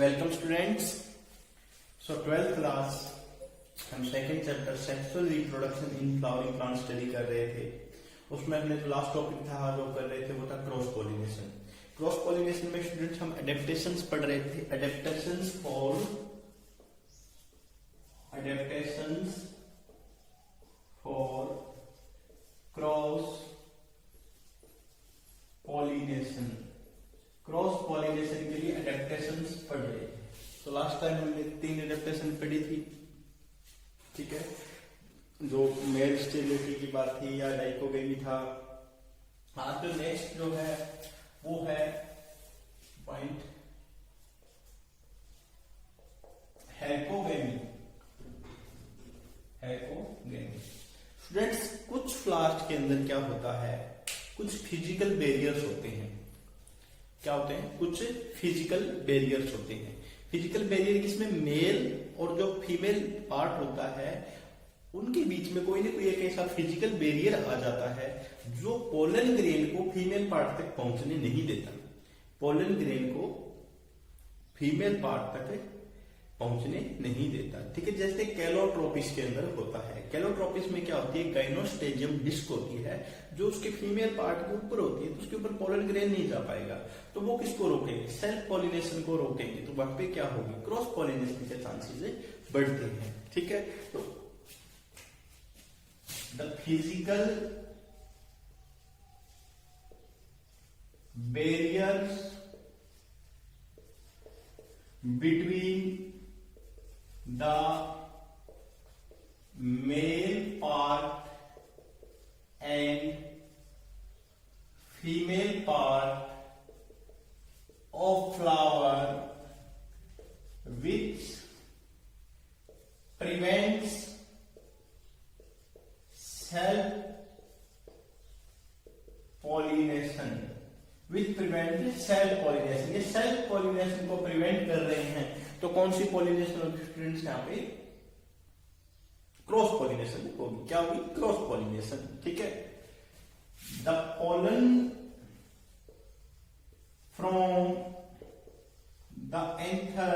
Welcome students. So 12th class हम second chapter sexual reproduction in flowering plant study कर रहे थे। उसमें हमने जो लास्ट टॉपिक था जो कर रहे थे वो था क्रॉस पॉलिनेशन। क्रॉस पॉलिनेशन में स्टूडेंट्स हम एडेप्टेशंस पढ़ रहे थे। Adaptations for cross pollination. Cross pollination के लिए एडेप्टेशंस पढ़ रहे थे। तो लास्ट टाइम हमने 3 एडेप्टेशन पढ़ी थी, ठीक है, जो मेल स्टेरिलिटी की बात थी या डाइकोगेमी था। आज जो नेक्स्ट जो है वो है पॉइंट हैकोगेमी। स्टूडेंट्स, कुछ फ्लावर्स के अंदर क्या होता है, कुछ फिजिकल बैरियर्स होते हैं। क्या होते हैं? कुछ फिजिकल बैरियर्स होते हैं। फिजिकल बैरियर किसमें? मेल और जो फीमेल पार्ट होता है उनके बीच में कोई ना कोई एक ऐसा फिजिकल बैरियर आ जाता है जो पोलन ग्रेन को फीमेल पार्ट तक पहुंचने नहीं देता। पोलन ग्रेन को फीमेल पार्ट तक पहुंचने नहीं देता, ठीक है। जैसे कैलोट्रोपिस के अंदर होता है। कैलोट्रोपिस में क्या होती है? गाइनोस्टेजियम डिस्क होती है जो उसके फीमेल पार्ट के ऊपर होती है, तो उसके ऊपर पोलन ग्रेन नहीं जा पाएगा। तो वो किसको रोकेंगे? सेल्फ पॉलिनेशन को रोकेंगे। तो वहां पे क्या होगी? क्रॉस पॉलिनेशन के चांसेस बढ़ते हैं, ठीक है। तो the physical barriers between the male part and female part of flower which prevents self pollination, which prevents self pollination। ये सेल्फ पॉलिनेशन को प्रिवेंट कर रहे हैं। तो कौन सी पॉलिनेशन होगी स्टूडेंट्स? यहाँ पे क्रॉस पॉलिनेशन होगी। क्या होगी? क्रॉस पॉलिनेशन, ठीक है। The pollen from the anther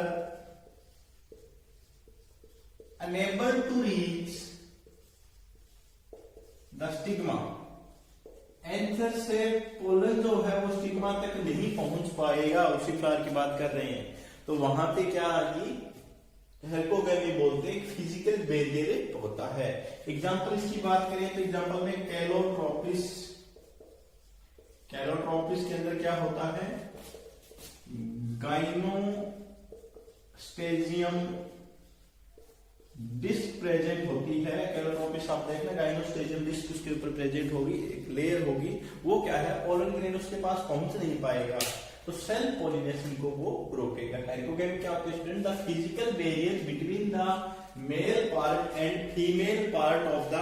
unable to reach the stigma. Anther से पोलन जो है वो स्टिग्मा तक नहीं पहुंच पाएगा। उसी फ्लावर की बात कर रहे हैं। तो वहां पे क्या आगी? हैकोगेमी बोलते हैं, फिजिकल बैरियर होता है। एग्जांपल इसकी बात करें तो एग्जांपल में कैलोट्रोपिस। कैलोट्रोपिस के अंदर क्या होता है? गाइनोस्टेजियम डिस्क प्रेजेंट होती है। कैलोट्रोपिस आप देखना, गाइनोस्टेजियम डिस्क उसके ऊपर प्रेजेंट होगी, एक लेयर होगी। वो क्या है? पोलन ग्रेन उसके पास पहुंच नहीं पाएगा, तो सेल्फ पॉलिनेशन को वो रोकेगा। हैकोगेमी क्या होता है student? The physical barrier between the male part and female part of the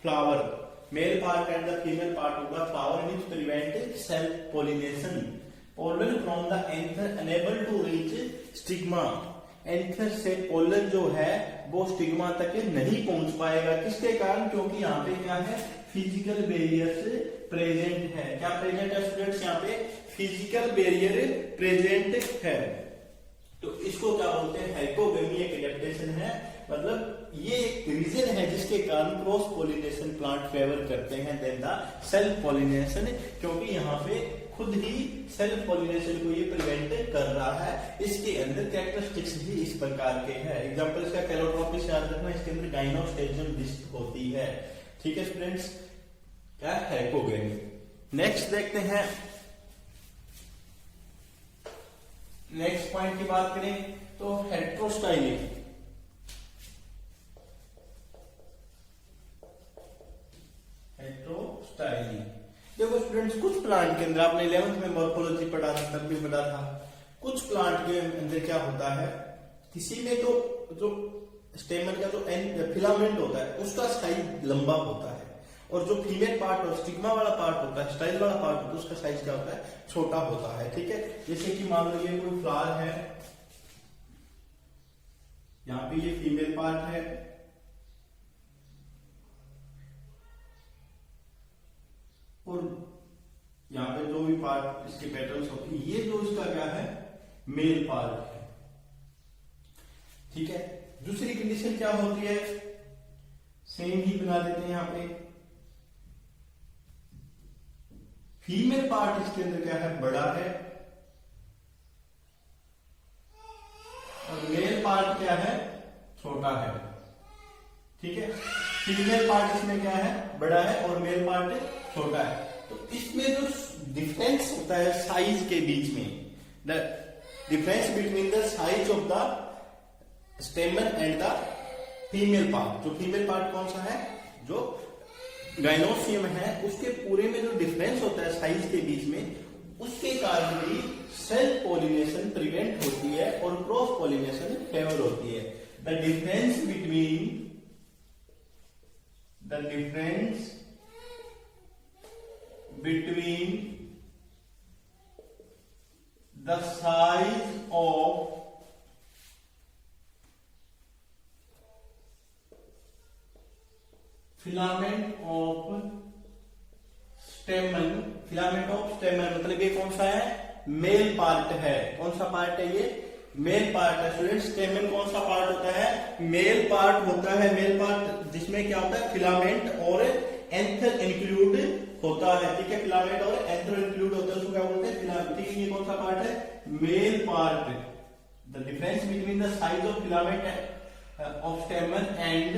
flower. Male part and the female part of the flower which prevent self pollination. Pollen from the anther unable to reach stigma. Anther से pollen जो है वो stigma तक नहीं पहुंच पाएगा। किसके कारण? क्योंकि यहाँ पे क्या है? फिजिकल बैरियर्स प्रेजेंट है। क्या प्रेजेंट है स्टूडेंट्स? यहाँ पे फिजिकल बैरियर प्रेजेंट है। तो इसको क्या बोलते हैं? हैकोगेमी एक एडेप्टेशन है। मतलब ये एक रीजन है जिसके कारण क्रॉस पॉलिनेशन प्लांट फेवर करते हैं देन द सेल्फ पॉलिनेशन, क्योंकि यहाँ पे खुद ही सेल्फ पॉलिनेशन को ये प्रिवेंट कर रहा है। इसके अंदर कैरेक्टरिस्टिक्स भी इस प्रकार के हैं। एग्जांपल इसका कैलोट्रोपिस याद रखना, इसके अंदर गाइनोस्टेजियम डिस्क होती है, ठीक है स्टूडेंट्स। क्या? हैकोगेमी। नेक्स्ट देखते हैं, नेक्स्ट पॉइंट की बात करें तो हेट्रोस्टाइली। हेट्रोस्टाइली देखो स्टूडेंट्स, कुछ प्लांट के अंदर आपने 11th में मॉर्फोलॉजी पढ़ा था, तब भी पढ़ा था। कुछ प्लांट के अंदर क्या होता है? किसी में तो जो स्टेमन का जो फिलामेंट होता है उसका साइज लंबा होता है, और जो फीमेल पार्ट और स्टिग्मा वाला पार्ट होता है, स्टाइल वाला पार्ट होता है, उसका साइज क्या होता है? छोटा होता है, ठीक है। जैसे कि मान लीजिए कोई फ्लावर है, यहाँ पे ये फीमेल पार्ट है और यहाँ पे जो भी पार्ट इसके पेटल्स होती है, ये जो इसका क्या है? मेल पार्ट है, ठीक है। दूसरी कंडीशन क्या होती है, सेम ही बना देते हैं यहां पे। फीमेल पार्ट इसके अंदर क्या है, बड़ा है, और मेल पार्ट क्या है, छोटा है। ठीक है, फीमेल पार्ट इसमें क्या है, बड़ा है, और मेल पार्ट छोटा है। तो इसमें जो डिफरेंस होता है साइज के बीच में, the difference between the size of the स्टेमन and the female part, जो फीमेल पार्ट कौन सा है, जो गाइनोसियम है, उसके पूरे में जो डिफरेंस होता है साइज के बीच में, उसके कारण भी सेल्फ पॉलिनेशन प्रिवेंट होती है और क्रॉस पॉलिनेशन फेवर होती है। The difference between the size of filament of stamen मतलब ये कौन सा है, मेल पार्ट है। कौन सा पार्ट है, ये मेल पार्ट है। स्टूडेंट्स, स्टेमन कौन सा पार्ट होता है, मेल पार्ट होता है। मेल पार्ट जिसमें क्या होता है, फिलामेंट और एंथर इंक्लूड होता है। ठीक है, फिलामेंट और एंथर इंक्लूड होता है, उसको क्या बोलते हैं, फिलामेंट। ठीक है, ये कौन सा पार्ट है, male part. The difference between the size of filament of stamen and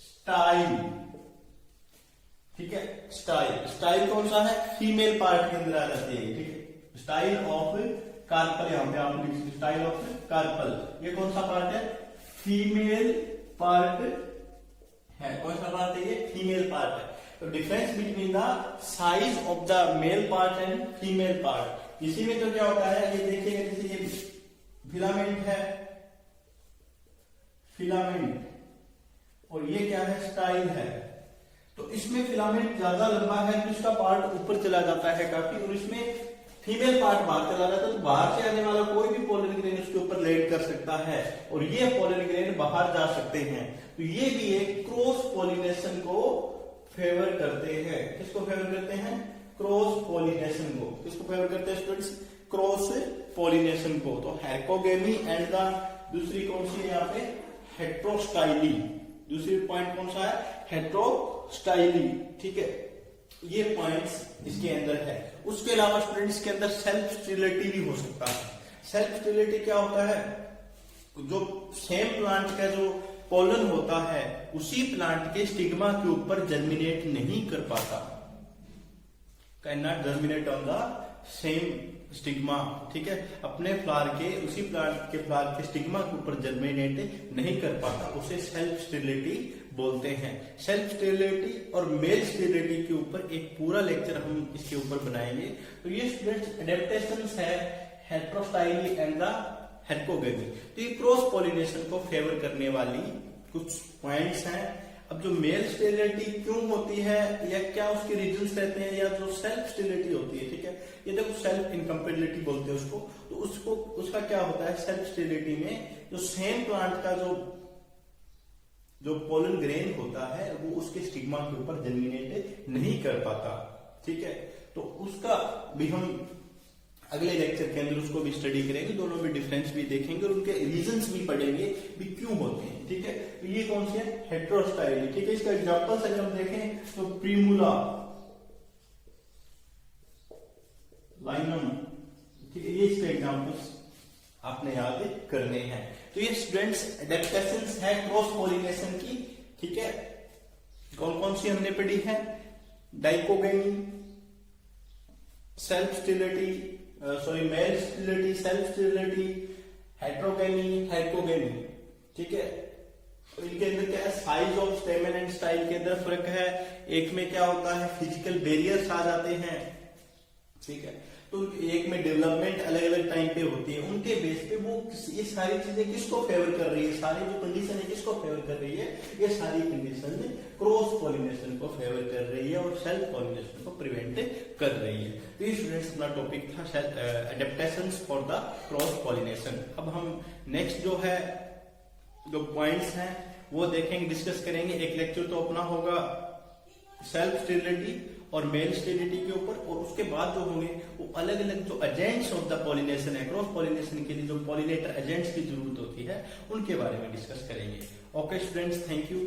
style. ठीक है, स्टाइल कौन सा है, फीमेल पार्ट के अंदर आ जाती है। ठीक है, स्टाइल ऑफ कार्पल, यहां पे आप लिख सकते, स्टाइल ऑफ कार्पल, ये कौन सा पार्ट है, फीमेल पार्ट है। कौन सा पार्ट है, ये फीमेल पार्ट है। तो difference between the size of the male part and female part, इसी में तो क्या होता है, ये देखिएगा, जैसे ये फिलामेंट है, फिलामेंट, और ये क्या है, स्टाइल है। तो इसमें फिलामेंट ज्यादा लंबा है तो इसका पार्ट ऊपर चला जाता है काफी, और इसमें फीमेल पार्ट बाहर चला जाता है। तो बाहर से आने वाला कोई भी पोलन ग्रेन उसके ऊपर लैंड कर सकता है, और ये पोलन ग्रेन बाहर जा सकते हैं। तो ये भी एक क्रॉस पॉलिनेशन को फेवर करते हैं। किसको फेवर करते हैं, क्रॉस पॉलिनेशन को। किसको फेवर करते हैं स्टूडेंट्स, क्रॉस पॉलिनेशन को। तो हैकोगेमी एंड द दूसरी कौन सी है यहाँ पे, हेट्रोस्टाइली। दूसरी पॉइंट कौन सा है, हेट्रोस्टाइली। ठीक है, ये पॉइंट्स इसके अंदर है। उसके अलावा स्टूडेंट इसके अंदर सेल्फ स्टेरिलिटी भी हो सकता है। सेल्फ स्टेरिलिटी क्या होता है, जो सेम प्लांट का जो पोलन होता है उसी प्लांट के स्टिग्मा के ऊपर जर्मिनेट नहीं कर पाता, can not germinate on the same stigma. ठीक है, अपने फ्लावर के, उसी प्लांट के फ्लावर के स्टिग्मा के ऊपर जर्मिनेट नहीं कर पाता, उसे सेल्फ स्टेरिलिटी बोलते हैं। सेल्फ स्टेरिलिटी और मेल स्टेरिलिटी के ऊपर एक पूरा लेक्चर हम इसके ऊपर बनाएंगे। तो ये स्टूडेंट्स एडेप्टेशंस है हेट्रोस्टाइली एंड द हैकोगेमी। तो ये क्रॉस पॉलिनेशन को फेवर करने वाली कुछ पॉइंट्स हैं। अब जो मेल स्टेरिलिटी क्यों होती है या क्या उसके रीजंस रहते हैं, या जो सेल्फ स्टेरिलिटी होती है, ठीक है, ये देखो सेल्फ इनकम्पेटिबिलिटी बोलते हैं उसको। तो उसको उसका क्या होता है, सेल्फ स्टेरिलिटी में जो सेम प्लांट का जो पोलन ग्रेन होता है वो उसके स्टिग्मा के ऊपर जर्मिनेट नहीं कर पाता। ठीक है, तो उसका भी हम अगले लेक्चर के अंदर उसको भी स्टडी करेंगे, दोनों में डिफरेंस भी देखेंगे और उनके रीजंस भी पढ़ेंगे भी क्यों होते हैं। ठीक है, तो ये कौन सी है, हेट्रोस्टाइली। ठीक है, इसका एग्जांपल्स अगर हम देखें तो प्रीमुला, लाइनम, ठीक है, ये इसके एग्जांपल्स आपने याद करने हैं। तो ये स्टूडेंट्स एडेप्टेशंस है क्रॉस पॉलिनेशन की। ठीक है, कौन कौन सी हमने पढ़ी है, dichogamy, self sterility, male sterility, self sterility, heterogamy, herkogamy. ठीक है, तो इनके अंदर क्या है, size of stamen and style के अंदर फर्क है। एक में क्या होता है, फिजिकल बैरियर्स आ जाते हैं। ठीक है, तो एक में डेवलपमेंट अलग अलग टाइम पे होती है, उनके बेस पे वो ये सारी चीजें किसको फेवर कर रही है, सारी जो कंडीशन है किसको फेवर कर रही है, ये सारी कंडीशन क्रॉस पॉलिनेशन को फेवर कर रही है और सेल्फ पॉलिनेशन को प्रिवेंट कर रही है। तो ये स्टूडेंट्स अपना टॉपिक था adaptations for the cross pollination. अब हम नेक्स्ट जो है जो पॉइंट्स हैं वो देखेंगे, डिस्कस करेंगे। एक लेक्चर तो अपना होगा सेल्फ स्टेरिलिटी और मेल स्टेरिलिटी के ऊपर, और उसके बाद जो होंगे वो अलग अलग जो एजेंट्स ऑफ द पॉलिनेशन है, क्रॉस पॉलिनेशन के लिए जो पॉलिनेटर एजेंट्स की जरूरत होती है उनके बारे में डिस्कस करेंगे। Okay students, thank you.